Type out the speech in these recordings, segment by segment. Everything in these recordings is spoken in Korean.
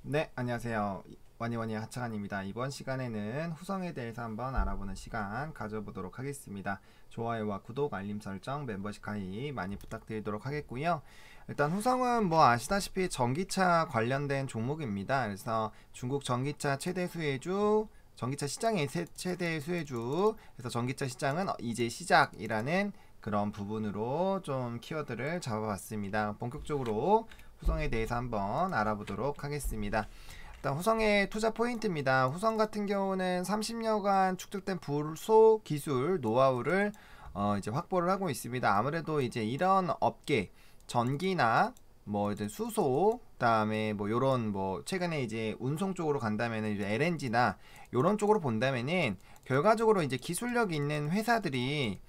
네, 안녕하세요. 와니와니 하창한입니다. 이번 시간에는 후성에 대해서 한번 알아보는 시간 가져보도록 하겠습니다. 좋아요와 구독, 알림 설정, 멤버십 가입 많이 부탁드리도록 하겠고요. 일단 후성은 뭐 아시다시피 전기차 관련된 종목입니다. 그래서 중국 전기차 최대 수혜주, 전기차 시장의 최대 수혜주, 그래서 전기차 시장은 이제 시작이라는 그런 부분으로 좀 키워드를 잡아봤습니다. 본격적으로 후성에 대해서 한번 알아보도록 하겠습니다. 일단 후성의 투자 포인트입니다. 후성 같은 경우는 30여간 축적된 불소 기술 노하우를 이제 확보를 하고 있습니다. 아무래도 이제 이런 업계 전기나 뭐 수소 그다음에 뭐 요런 뭐 최근에 이제 운송 쪽으로 간다면은 이제 LNG나 요런 쪽으로 본다면은 결과적으로 이제 기술력 있는 회사들이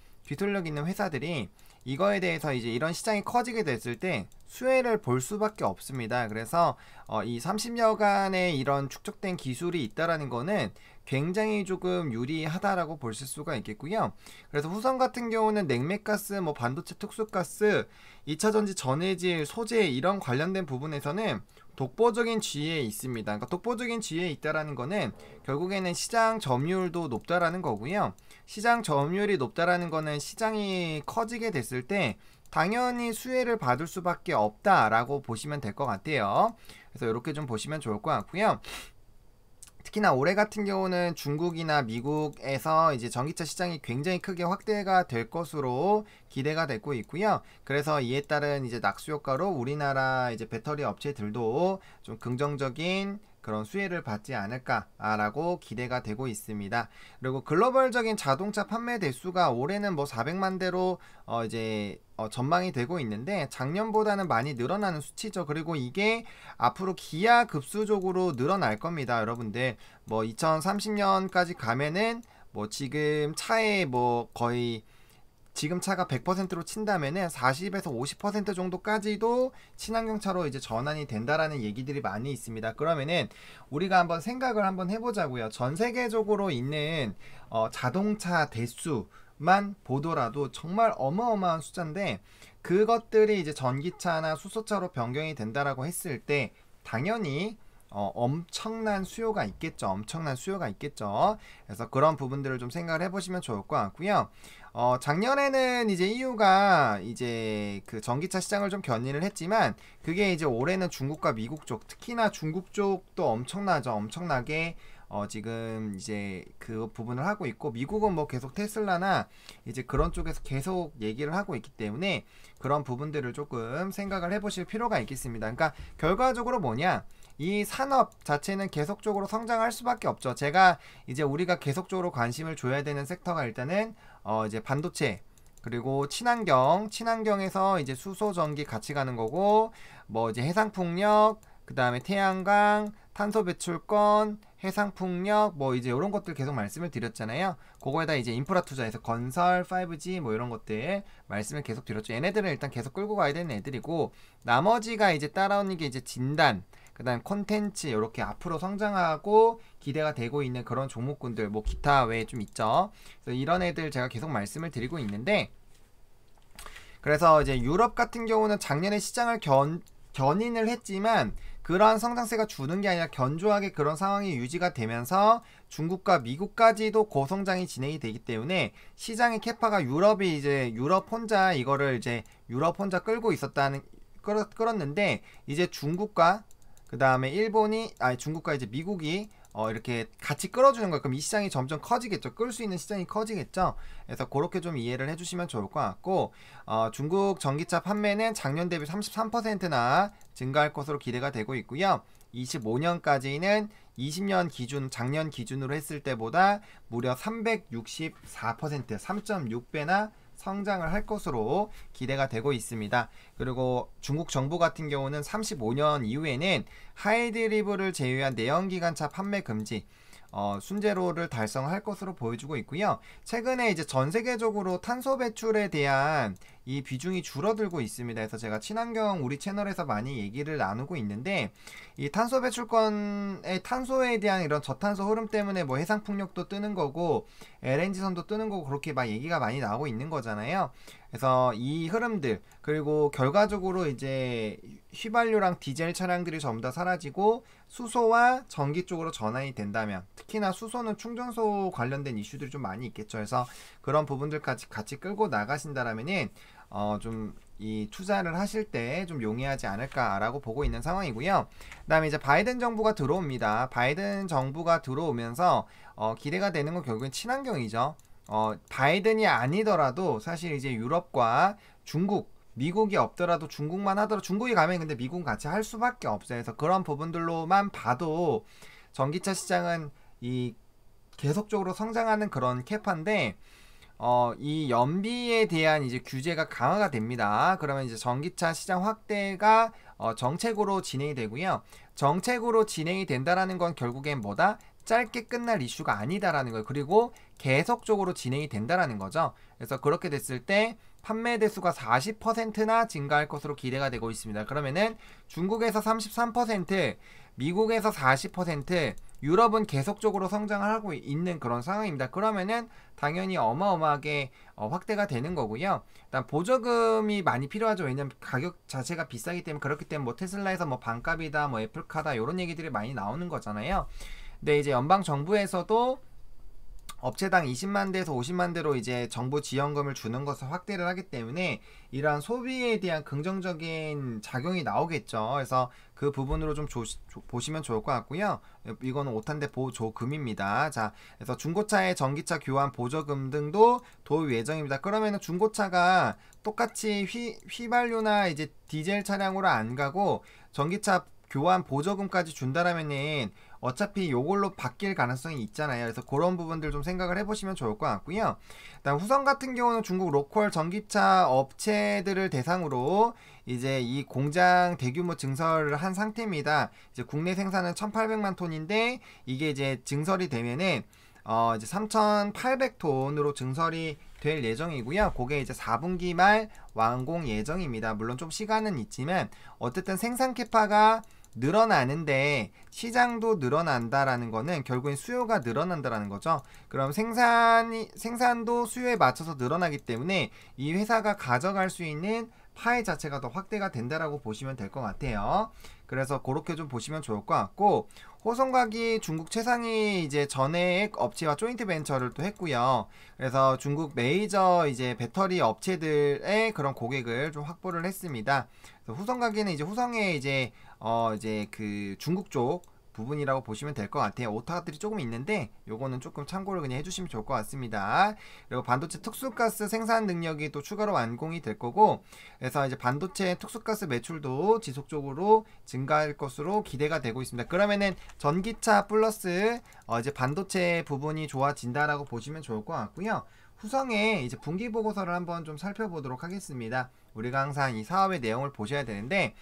이거에 대해서 이제 이런 시장이 커지게 됐을 때 수혜를 볼 수밖에 없습니다. 그래서 이 30여간의 이런 축적된 기술이 있다라는 거는 굉장히 조금 유리하다라고 보실 수가 있겠고요. 그래서 후성 같은 경우는 냉매가스, 뭐 반도체 특수가스, 2차전지 전해질, 소재 이런 관련된 부분에서는 독보적인 지위에 있습니다. 그러니까 독보적인 지위에 있다라는 거는 결국에는 시장 점유율도 높다라는 거고요. 시장 점유율이 높다라는 거는 시장이 커지게 됐을 때 당연히 수혜를 받을 수밖에 없다라고 보시면 될 것 같아요. 그래서 이렇게 좀 보시면 좋을 것 같고요. 특히나 올해 같은 경우는 중국이나 미국에서 이제 전기차 시장이 굉장히 크게 확대가 될 것으로 기대가 되고 있고요. 그래서 이에 따른 이제 낙수 효과로 우리나라 이제 배터리 업체들도 좀 긍정적인 그런 수혜를 받지 않을까라고 기대가 되고 있습니다. 그리고 글로벌적인 자동차 판매 대수가 올해는 뭐 400만 대로 이제 전망이 되고 있는데 작년보다는 많이 늘어나는 수치죠. 그리고 이게 앞으로 기하급수적으로 늘어날 겁니다. 여러분들 뭐 2030년까지 가면은 뭐 지금 차에 뭐 거의 지금 차가 100%로 친다면은 40에서 50% 정도까지도 친환경 차로 이제 전환이 된다라는 얘기들이 많이 있습니다. 그러면은 우리가 한번 생각을 한번 해보자고요. 전 세계적으로 있는 자동차 대수만 보더라도 정말 어마어마한 숫자인데 그것들이 이제 전기차나 수소차로 변경이 된다라고 했을 때 당연히 엄청난 수요가 있겠죠. 엄청난 수요가 있겠죠. 그래서 그런 부분들을 좀 생각을 해보시면 좋을 것 같고요. 작년에는 이제 EU가 이제 그 전기차 시장을 좀 견인을 했지만 그게 이제 올해는 중국과 미국 쪽, 특히나 중국 쪽도 엄청나죠. 엄청나게 지금 이제 그 부분을 하고 있고 미국은 뭐 계속 테슬라나 이제 그런 쪽에서 계속 얘기를 하고 있기 때문에 그런 부분들을 조금 생각을 해보실 필요가 있겠습니다. 그러니까 결과적으로 뭐냐? 이 산업 자체는 계속적으로 성장할 수밖에 없죠. 제가 이제 우리가 계속적으로 관심을 줘야 되는 섹터가 일단은 이제 반도체 그리고 친환경에서 이제 수소 전기 같이 가는 거고 뭐 이제 해상풍력 그 다음에 태양광 탄소 배출권 해상풍력 뭐 이제 이런 것들 계속 말씀을 드렸잖아요. 그거에다 이제 인프라 투자해서 건설 5G 뭐 이런 것들 말씀을 계속 드렸죠. 얘네들은 일단 계속 끌고 가야 되는 애들이고 나머지가 이제 따라오는 게 이제 진단 그 다음 콘텐츠 이렇게 앞으로 성장하고 기대가 되고 있는 그런 종목군들 뭐 기타 외에 좀 있죠. 그래서 이런 애들 제가 계속 말씀을 드리고 있는데 그래서 이제 유럽 같은 경우는 작년에 시장을 견인을 했지만 그러한 성장세가 주는 게 아니라 견조하게 그런 상황이 유지가 되면서 중국과 미국까지도 고성장이 진행이 되기 때문에 시장의 캐파가 유럽이 이제 유럽 혼자 이거를 이제 유럽 혼자 끌었는데 이제 중국과 그 다음에 중국과 이제 미국이 이렇게 같이 끌어주는 거예요. 그럼 이 시장이 점점 커지겠죠. 끌 수 있는 시장이 커지겠죠. 그래서 그렇게 좀 이해를 해주시면 좋을 것 같고 중국 전기차 판매는 작년 대비 33%나 증가할 것으로 기대가 되고 있고요. 25년까지는 20년 기준 작년 기준으로 했을 때보다 무려 364% 3.6배나 성장을 할 것으로 기대가 되고 있습니다. 그리고 중국 정부 같은 경우는 35년 이후에는 하이드리브를 제외한 내연기관차 판매 금지 순제로를 달성할 것으로 보여주고 있고요. 최근에 이제 전 세계적으로 탄소 배출에 대한 이 비중이 줄어들고 있습니다. 그래서 제가 친환경 우리 채널에서 많이 얘기를 나누고 있는데, 이 탄소 배출권의 탄소에 대한 이런 저탄소 흐름 때문에 뭐 해상 풍력도 뜨는 거고 LNG선도 뜨는 거고 그렇게 막 얘기가 많이 나오고 있는 거잖아요. 그래서 이 흐름들, 그리고 결과적으로 이제 휘발유랑 디젤 차량들이 전부 다 사라지고 수소와 전기 쪽으로 전환이 된다면, 특히나 수소는 충전소 관련된 이슈들이 좀 많이 있겠죠. 그래서 그런 부분들까지 같이 끌고 나가신다라면은 좀 이 투자를 하실 때 좀 용이하지 않을까라고 보고 있는 상황이고요. 그다음에 이제 바이든 정부가 들어옵니다. 바이든 정부가 들어오면서 기대가 되는 건 결국엔 친환경이죠. 바이든이 아니더라도 사실 이제 유럽과 중국, 미국이 없더라도 중국만 하더라도, 중국이 가면 근데 미국은 같이 할 수밖에 없어요. 그래서 그런 부분들로만 봐도 전기차 시장은 이 계속적으로 성장하는 그런 캐파인데, 이 연비에 대한 이제 규제가 강화가 됩니다. 그러면 이제 전기차 시장 확대가 정책으로 진행이 되고요. 정책으로 진행이 된다라는 건 결국엔 뭐다? 짧게 끝날 이슈가 아니다라는 거예요. 그리고 계속적으로 진행이 된다라는 거죠. 그래서 그렇게 됐을 때 판매 대수가 40%나 증가할 것으로 기대가 되고 있습니다. 그러면은 중국에서 33%, 미국에서 40%, 유럽은 계속적으로 성장을 하고 있는 그런 상황입니다. 그러면은 당연히 어마어마하게 확대가 되는 거고요. 일단 보조금이 많이 필요하죠. 왜냐면 가격 자체가 비싸기 때문에. 그렇기 때문에 뭐 테슬라에서 뭐 반값이다, 뭐 애플카다 이런 얘기들이 많이 나오는 거잖아요. 근데 이제 연방 정부에서도 업체당 20만 대에서 50만 대로 이제 정부 지원금을 주는 것을 확대를 하기 때문에 이러한 소비에 대한 긍정적인 작용이 나오겠죠. 그래서 그 부분으로 좀 보시면 좋을 것 같고요. 이거는 5탄대 보조금입니다. 자, 그래서 중고차의 전기차 교환 보조금 등도 도입 예정입니다. 그러면은 중고차가 똑같이 휘발유나 이제 디젤 차량으로 안 가고 전기차 교환 보조금까지 준다라면은 어차피 요걸로 바뀔 가능성이 있잖아요. 그래서 그런 부분들 좀 생각을 해보시면 좋을 것 같고요. 일단 후성 같은 경우는 중국 로컬 전기차 업체들을 대상으로 이제 이 공장 대규모 증설을 한 상태입니다. 이제 국내 생산은 1,800만 톤인데 이게 이제 증설이 되면은 이제 3,800톤으로 증설이 될 예정이고요. 그게 이제 4분기 말 완공 예정입니다. 물론 좀 시간은 있지만 어쨌든 생산 캐파가 늘어나는데 시장도 늘어난다라는 거는 결국엔 수요가 늘어난다라는 거죠. 그럼 생산도 수요에 맞춰서 늘어나기 때문에 이 회사가 가져갈 수 있는 파이 자체가 더 확대가 된다라고 보시면 될 것 같아요. 그래서 그렇게 좀 보시면 좋을 것 같고, 호성각이 중국 최상위 이제 전액 업체와 조인트 벤처를 또 했고요. 그래서 중국 메이저 이제 배터리 업체들의 그런 고객을 좀 확보를 했습니다. 그래서 후성각이는 이제 후성의 이제 이제 그 중국 쪽 부분이라고 보시면 될 것 같아요. 오타들이 조금 있는데 요거는 조금 참고를 그냥 해주시면 좋을 것 같습니다. 그리고 반도체 특수가스 생산 능력이 또 추가로 완공이 될 거고, 그래서 이제 반도체 특수가스 매출도 지속적으로 증가할 것으로 기대가 되고 있습니다. 그러면은 전기차 플러스 이제 반도체 부분이 좋아진다라고 보시면 좋을 것 같고요. 후성의 이제 분기 보고서를 한번 좀 살펴보도록 하겠습니다. 우리가 항상 이 사업의 내용을 보셔야 되는데,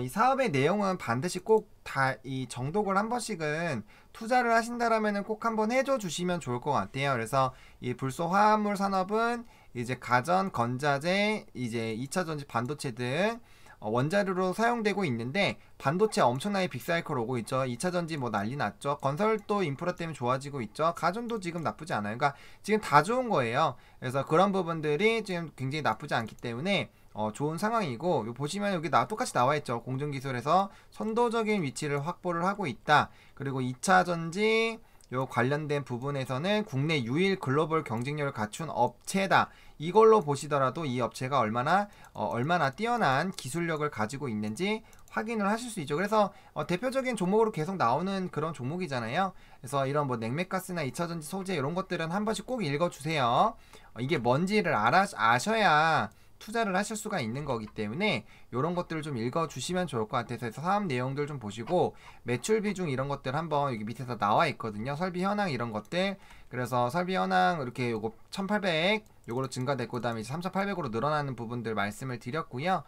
이 사업의 내용은 반드시 꼭 다 이 정독을 한 번씩은 투자를 하신다라면은 꼭 한번 해줘 주시면 좋을 것 같아요. 그래서 이 불소 화합물 산업은 이제 가전, 건자재, 이제 2차 전지 반도체 등 원자료로 사용되고 있는데, 반도체 엄청나게 빅사이클 오고 있죠. 2차 전지 뭐 난리 났죠. 건설도 인프라 때문에 좋아지고 있죠. 가전도 지금 나쁘지 않아요. 그러니까 지금 다 좋은 거예요. 그래서 그런 부분들이 지금 굉장히 나쁘지 않기 때문에 좋은 상황이고, 보시면 여기 똑같이 나와 있죠. 공정기술에서 선도적인 위치를 확보를 하고 있다. 그리고 2차 전지 요 관련된 부분에서는 국내 유일 글로벌 경쟁력을 갖춘 업체다. 이걸로 보시더라도 이 업체가 얼마나 뛰어난 기술력을 가지고 있는지 확인을 하실 수 있죠. 그래서 대표적인 종목으로 계속 나오는 그런 종목이잖아요. 그래서 이런 뭐 냉매가스나 2차전지 소재 이런 것들은 한 번씩 꼭 읽어주세요. 이게 뭔지를 아셔야 투자를 하실 수가 있는 거기 때문에 이런 것들을 좀 읽어주시면 좋을 것 같아서 사업 내용들 좀 보시고, 매출 비중 이런 것들 한번 여기 밑에서 나와 있거든요. 설비 현황 이런 것들. 그래서 설비 현황 이렇게 요거 1800 요거로 증가됐고, 그다음에 3800으로 늘어나는 부분들 말씀을 드렸고요.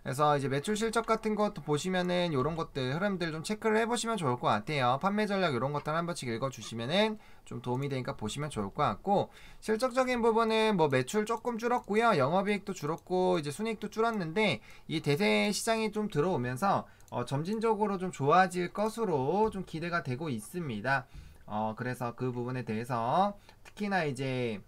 그래서 이제 매출 실적 같은 것도 보시면은 요런 것들 흐름들 좀 체크를 해보시면 좋을 것 같아요. 판매 전략 요런 것들 한 번씩 읽어주시면은 좀 도움이 되니까 보시면 좋을 것 같고, 실적적인 부분은 뭐 매출 조금 줄었고요, 영업이익도 줄었고 이제 순이익도 줄었는데 이 대세 시장이 좀 들어오면서 점진적으로 좀 좋아질 것으로 좀 기대가 되고 있습니다. 그래서 그 부분에 대해서 특히나 이제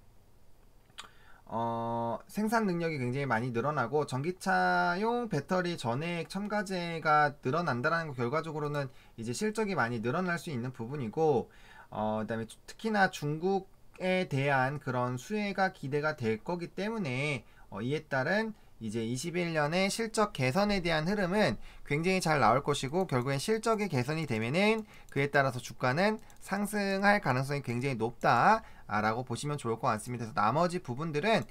생산 능력이 굉장히 많이 늘어나고 전기차용 배터리 전액 첨가제가 늘어난다라는 거 결과적으로는 이제 실적이 많이 늘어날 수 있는 부분이고, 그다음에 특히나 중국에 대한 그런 수혜가 기대가 될 거기 때문에 이에 따른 이제 21년의 실적 개선에 대한 흐름은 굉장히 잘 나올 것이고, 결국엔 실적이 개선이 되면은 그에 따라서 주가는 상승할 가능성이 굉장히 높다 라고 보시면 좋을 것 같습니다. 그래서 나머지 부분들은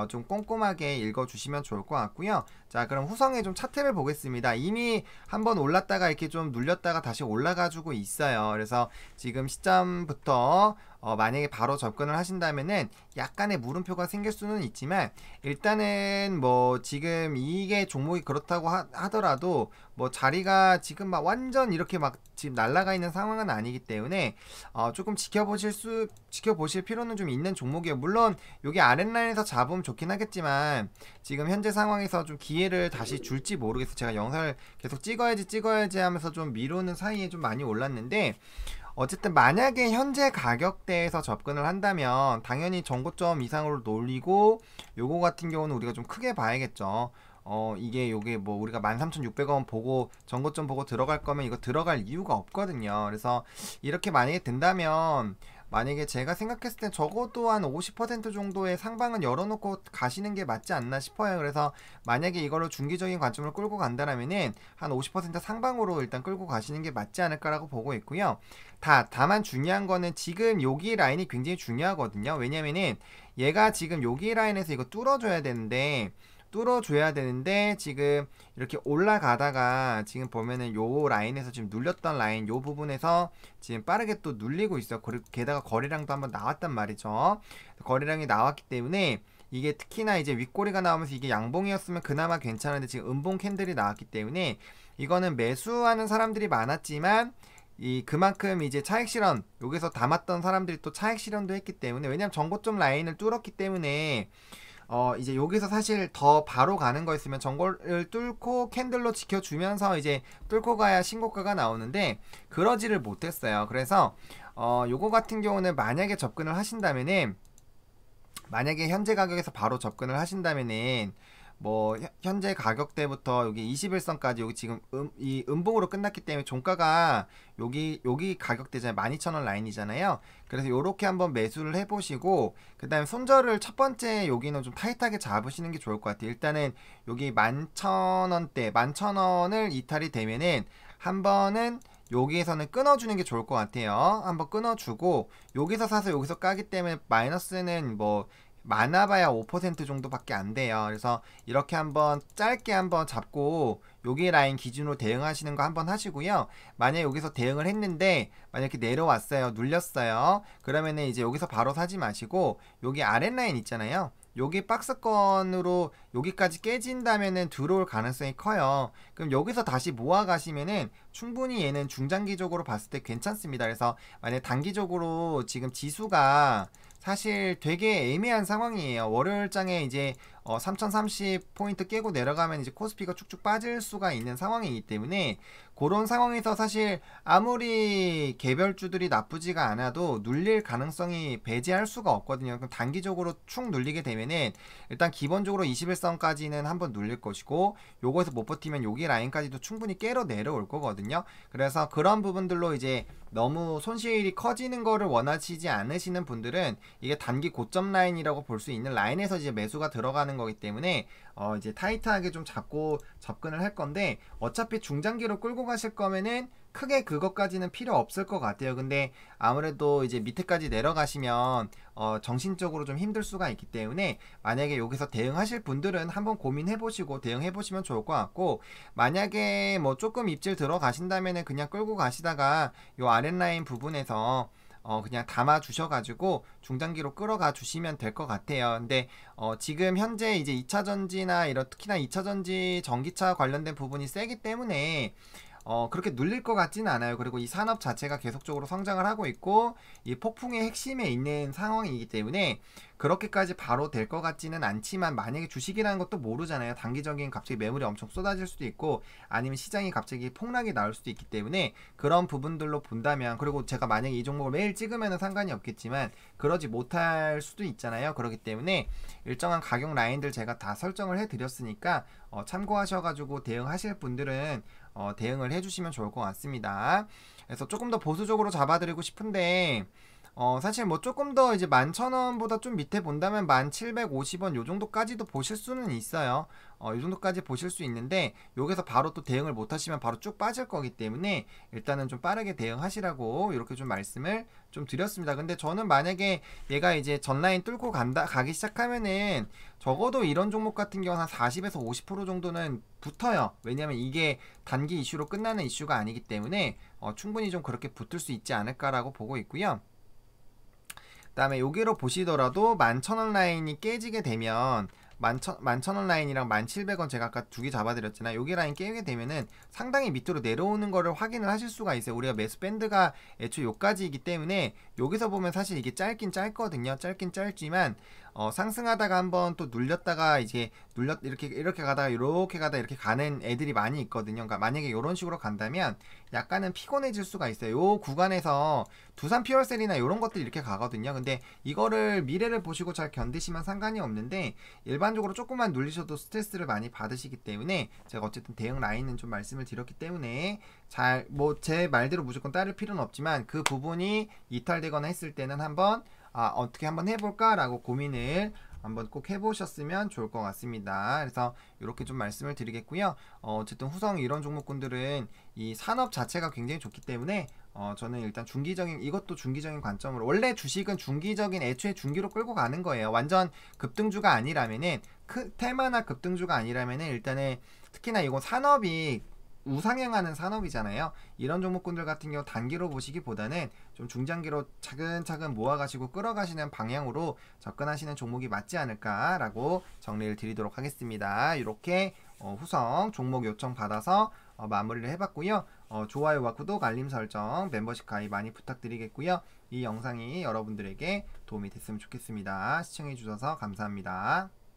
좀 꼼꼼하게 읽어주시면 좋을 것 같고요. 자, 그럼 후성의 좀 차트를 보겠습니다. 이미 한번 올랐다가 이렇게 좀 눌렸다가 다시 올라가지고 있어요. 그래서 지금 시점부터 만약에 바로 접근을 하신다면은 약간의 물음표가 생길 수는 있지만, 일단은 뭐 지금 이게 종목이 그렇다고 하더라도 뭐 자리가 지금 막 완전 이렇게 막 지금 날아가 있는 상황은 아니기 때문에 조금 지켜보실 필요는 좀 있는 종목이에요. 물론 여기 아랫라인에서 잡으면 좋긴 하겠지만 지금 현재 상황에서 좀 기회를 다시 줄지 모르겠어요. 제가 영상을 계속 찍어야지 하면서 좀 미루는 사이에 좀 많이 올랐는데, 어쨌든 만약에 현재 가격대에서 접근을 한다면 당연히 전고점 이상으로 놀리고, 요거 같은 경우는 우리가 좀 크게 봐야겠죠. 요게 뭐 우리가 13,600원 보고 전고점 보고 들어갈 거면 이거 들어갈 이유가 없거든요. 그래서 이렇게 만약에 된다면, 만약에 제가 생각했을 때 적어도 한 50% 정도의 상방은 열어놓고 가시는 게 맞지 않나 싶어요. 그래서 만약에 이거를 중기적인 관점으로 끌고 간다라면은 한 50% 상방으로 일단 끌고 가시는 게 맞지 않을까라고 보고 있고요. 다만 중요한 거는 지금 여기 라인이 굉장히 중요하거든요. 왜냐면은 얘가 지금 여기 라인에서 이거 뚫어줘야 되는데 지금 이렇게 올라가다가 지금 보면은 요 라인에서 지금 눌렸던 라인 요 부분에서 지금 빠르게 또 눌리고 있어요. 그리고 게다가 거래량도 한번 나왔단 말이죠. 거래량이 나왔기 때문에 이게 특히나 이제 윗꼬리가 나오면서 이게 양봉이었으면 그나마 괜찮은데 지금 음봉 캔들이 나왔기 때문에 이거는 매수하는 사람들이 많았지만 그만큼 이제 차익 실현, 여기서 담았던 사람들이 또 차익 실현도 했기 때문에, 왜냐면 전고점 라인을 뚫었기 때문에 이제 여기서 사실 더 바로 가는 거였으면 전고를 뚫고 캔들로 지켜주면서 이제 뚫고 가야 신고가가 나오는데 그러지를 못했어요. 그래서 요거 같은 경우는 만약에 접근을 하신다면은, 만약에 현재 가격에서 바로 접근을 하신다면은 뭐 현재 가격대부터 여기 21선까지 여기 지금 이 음봉으로 끝났기 때문에 종가가 여기 가격대잖아요. 12,000원 라인이잖아요. 그래서 요렇게 한번 매수를 해보시고, 그 다음에 손절을 첫 번째 여기는 좀 타이트하게 잡으시는 게 좋을 것 같아요. 일단은 여기 11,000원대 11,000원을 이탈이 되면은 한 번은 여기에서는 끊어주는 게 좋을 것 같아요. 한번 끊어주고 여기서 사서 여기서 까기 때문에 마이너스는 뭐 많아봐야 5% 정도밖에 안 돼요. 그래서 이렇게 한번 짧게 한번 잡고 여기 라인 기준으로 대응하시는 거 한번 하시고요. 만약에 여기서 대응을 했는데 만약에 내려왔어요, 눌렸어요, 그러면은 이제 여기서 바로 사지 마시고 여기 아랫라인 있잖아요. 여기 박스권으로 여기까지 깨진다면은 들어올 가능성이 커요. 그럼 여기서 다시 모아 가시면은 충분히 얘는 중장기적으로 봤을 때 괜찮습니다. 그래서 만약 단기적으로 지금 지수가 사실 되게 애매한 상황이에요. 월요일장에 이제 3030포인트 깨고 내려가면 이제 코스피가 쭉쭉 빠질 수가 있는 상황이기 때문에, 그런 상황에서 사실 아무리 개별주들이 나쁘지가 않아도 눌릴 가능성이 배제할 수가 없거든요. 그럼 단기적으로 축 눌리게 되면은 일단 기본적으로 21선까지는 한번 눌릴 것이고, 요거에서 못 버티면 여기 라인까지도 충분히 깨러 내려올 거거든요. 그래서 그런 부분들로 이제 너무 손실이 커지는 거를 원하시지 않으시는 분들은 이게 단기 고점 라인이라고 볼 수 있는 라인에서 이제 매수가 들어가는 거기 때문에 이제 타이트하게 좀 잡고 접근을 할 건데, 어차피 중장기로 끌고 가실 거면은 크게 그것까지는 필요 없을 것 같아요. 근데 아무래도 이제 밑에까지 내려가시면 정신적으로 좀 힘들 수가 있기 때문에 만약에 여기서 대응하실 분들은 한번 고민해 보시고 대응해 보시면 좋을 것 같고, 만약에 뭐 조금 입질 들어가신다면은 그냥 끌고 가시다가 요 아랫라인 부분에서 그냥 담아 주셔가지고 중장기로 끌어가 주시면 될 것 같아요. 근데 지금 현재 이제 2차 전지나 이런 특히나 2차 전지 전기차 관련된 부분이 세기 때문에 그렇게 눌릴 것 같지는 않아요. 그리고 이 산업 자체가 계속적으로 성장을 하고 있고 이 폭풍의 핵심에 있는 상황이기 때문에 그렇게까지 바로 될 것 같지는 않지만, 만약에 주식이라는 것도 모르잖아요. 단기적인 갑자기 매물이 엄청 쏟아질 수도 있고 아니면 시장이 갑자기 폭락이 나올 수도 있기 때문에 그런 부분들로 본다면, 그리고 제가 만약에 이 종목을 매일 찍으면 상관이 없겠지만 그러지 못할 수도 있잖아요. 그렇기 때문에 일정한 가격 라인들 제가 다 설정을 해드렸으니까 참고하셔가지고 대응하실 분들은 대응을 해주시면 좋을 것 같습니다. 그래서 조금 더 보수적으로 잡아드리고 싶은데 사실 뭐 조금 더 이제 11,000원보다 좀 밑에 본다면 1,750원 요 정도까지도 보실 수는 있어요. 요 정도까지 보실 수 있는데 여기서 바로 또 대응을 못 하시면 바로 쭉 빠질 거기 때문에 일단은 좀 빠르게 대응하시라고 이렇게 좀 말씀을 좀 드렸습니다. 근데 저는 만약에 얘가 이제 전라인 뚫고 가기 시작하면은 적어도 이런 종목 같은 경우는 한 40에서 50% 정도는 붙어요. 왜냐면 이게 단기 이슈로 끝나는 이슈가 아니기 때문에 충분히 좀 그렇게 붙을 수 있지 않을까라고 보고 있고요. 그 다음에 여기로 보시더라도 11,000원 라인이 깨지게 되면 11,000원 라인이랑 1,700원 제가 아까 두 개 잡아드렸잖아요. 여기 라인 깨게 되면은 상당히 밑으로 내려오는 거를 확인을 하실 수가 있어요. 우리가 매수 밴드가 애초에 요까지이기 때문에 여기서 보면 사실 이게 짧긴 짧거든요. 짧긴 짧지만 상승하다가 한번 또 눌렸다가 이제 이렇게 가다가 이렇게 가는 애들이 많이 있거든요. 그러니까 만약에 이런 식으로 간다면 약간은 피곤해질 수가 있어요. 요 구간에서 두산 피월셀이나 이런 것들 이렇게 가거든요. 근데 이거를 미래를 보시고 잘 견디시면 상관이 없는데 일반적으로 조금만 눌리셔도 스트레스를 많이 받으시기 때문에 제가 어쨌든 대응 라인은 좀 말씀을 드렸기 때문에 잘 뭐 제 말대로 무조건 따를 필요는 없지만 그 부분이 이탈되거나 했을 때는 한번 어떻게 한번 해볼까 라고 고민을 한번 꼭 해보셨으면 좋을 것 같습니다. 그래서 이렇게 좀 말씀을 드리겠고요. 어쨌든 후성 이런 종목군들은 이 산업 자체가 굉장히 좋기 때문에 저는 일단 이것도 중기적인 관점으로, 원래 주식은 중기적인 애초에 중기로 끌고 가는 거예요. 완전 급등주가 아니라면은 테마나 급등주가 아니라면은 일단은 특히나 이건 산업이 우상향하는 산업이잖아요. 이런 종목군들 같은 경우 단기로 보시기보다는 좀 중장기로 차근차근 모아가시고 끌어가시는 방향으로 접근하시는 종목이 맞지 않을까라고 정리를 드리도록 하겠습니다. 이렇게 후성 종목 요청 받아서 마무리를 해봤고요. 좋아요와 구독, 알림 설정, 멤버십 가입 많이 부탁드리겠고요. 이 영상이 여러분들에게 도움이 됐으면 좋겠습니다. 시청해주셔서 감사합니다.